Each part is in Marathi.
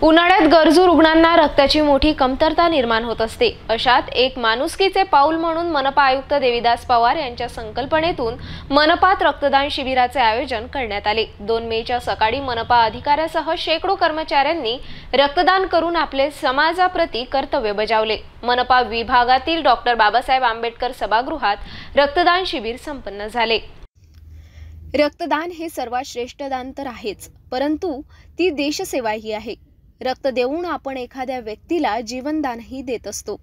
उन्हाळ्यात गरजू रुग्णांना रक्ताची मोठी कमतरता निर्माण होत असते। अशात एक माणुसकीचे पाऊल म्हणून मनपा आयुक्त देविदास पवार यांच्या संकल्पनेतून मनपात रक्तदान शिबिराचे आयोजन करण्यात आले। 2 मेच्या सकाळी मनपा अधिकाऱ्यासह शेकडो कर्मचाऱ्यांनी रक्तदान करून आपले समाजाप्रती कर्तव्य बजावले। मनपा विभागातील डॉक्टर बाबासाहेब आंबेडकर सभागृहात रक्तदान शिबिर संपन्न झाले। रक्तदान हे सर्वात श्रेष्ठ दान तर आहेच, परंतु ती देशसेवाही आहे। रक्त देऊन आपण एखाद्या व्यक्तीला जीवनदानही देत असतो।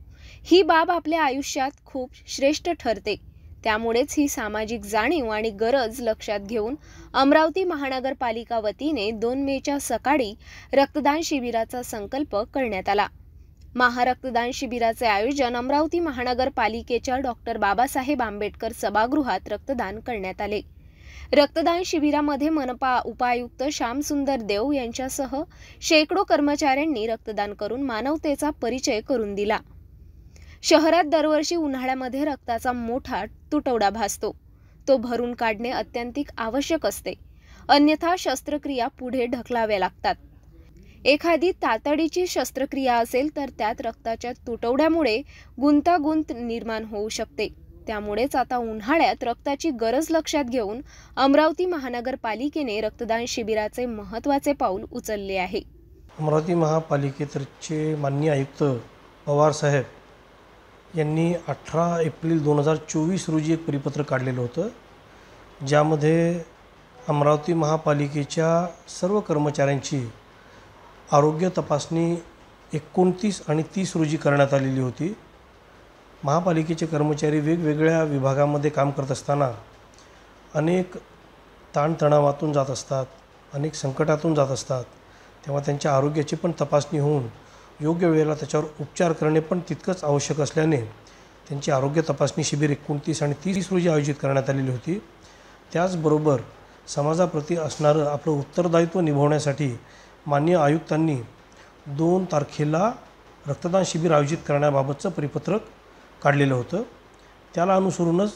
ही बाब आपल्या आयुष्यात खूप श्रेष्ठ ठरते। त्यामुळेच ही सामाजिक जाणीव आणि गरज लक्षात घेऊन अमरावती महानगरपालिका वतीने 2 मेच्या सकाळी रक्तदान शिबिराचा संकल्प करण्यात आला। महारक्तदान शिबिराचे आयोजन अमरावती महानगरपालिकेच्या डॉक्टर बाबासाहेब आंबेडकर सभागृहात रक्तदान करण्यात आले। रक्तदान शिबिरामध्ये मनपा उपायुक्त श्यामसुंदर देव यांच्यासह शेकडो कर्मचाऱ्यांनी रक्तदान करून मानवतेचा परिचय करून दिला। शहरात दरवर्षी उन्हाळ्यामध्ये रक्ताचा मोठा तुटवडा भासतो। तो भरून काढणे अत्यंतिक आवश्यक असते, अन्यथा शस्त्रक्रिया पुढे ढकलाव्या लागतात। एखादी तातडीची शस्त्रक्रिया असेल तर त्यात रक्ताच्या तुटवड्यामुळे गुंतागुंत निर्माण होऊ शकते। त्यामुळेच आता उन्हाळ्यात रक्ताची गरज लक्षात घेऊन अमरावती महानगरपालिकेने रक्तदान शिबिराचे महत्त्वाचे पाऊल उचलले आहे। अमरावती महापालिकेतर्फे माननीय आयुक्त पवार साहेब यांनी 18 एप्रिल 2024 रोजी एक परिपत्र काढलेलं होतं, ज्यामध्ये अमरावती महापालिकेच्या सर्व कर्मचाऱ्यांची आरोग्य तपासणी 29 आणि 30 रोजी करण्यात आलेली होती। महापालिकेचे कर्मचारी वेगवेगळ्या विभागामध्ये काम करत असताना अनेक ताणतणावातून जात असतात, अनेक संकटातून जात असतात, तेव्हा त्यांच्या आरोग्याची पण तपासणी होऊन योग्य वेळेला त्याच्यावर उपचार करणे पण तितकंच आवश्यक असल्याने त्यांची आरोग्य तपासणी शिबिर 29 आणि 30 रोजी आयोजित करण्यात आलेली होती। त्याचबरोबर समाजाप्रती असणारं आपलं उत्तरदायित्व निभावण्यासाठी माननीय आयुक्तांनी 2 तारखेला रक्तदान शिबिर आयोजित करण्याबाबतचं परिपत्रक काढलेलं होतं। त्याला अनुसरूनच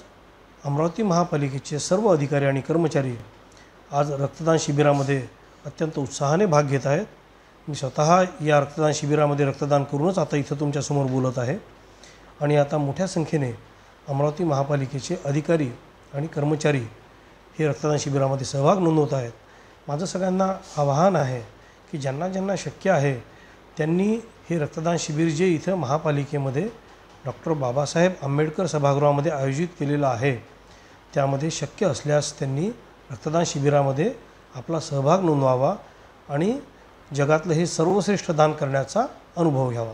अमरावती महापालिकेचे सर्व अधिकारी आणि कर्मचारी आज रक्तदान शिबिरामध्ये अत्यंत उत्साहाने भाग घेत आहेत। मी स्वतः या रक्तदान शिबिरामध्ये रक्तदान करूनच आता इथं तुमच्यासमोर बोलत आहे आणि आता मोठ्या संख्येने अमरावती महापालिकेचे अधिकारी आणि कर्मचारी हे रक्तदान शिबिरामध्ये सहभाग नोंदवत आहेत। माझं सगळ्यांना आवाहन आहे की ज्यांना ज्यांना शक्य आहे त्यांनी हे रक्तदान शिबिर जे इथं महापालिकेमध्ये डॉक्टर बाबासाहेब आंबेडकर सभागृहामध्ये आयोजित केलेलं आहे, त्यामध्ये शक्य असल्यास त्यांनी रक्तदान शिबिरामध्ये आपला सहभाग नोंदवावा आणि जगातलं हे सर्वश्रेष्ठ दान करण्याचा अनुभव घ्यावा।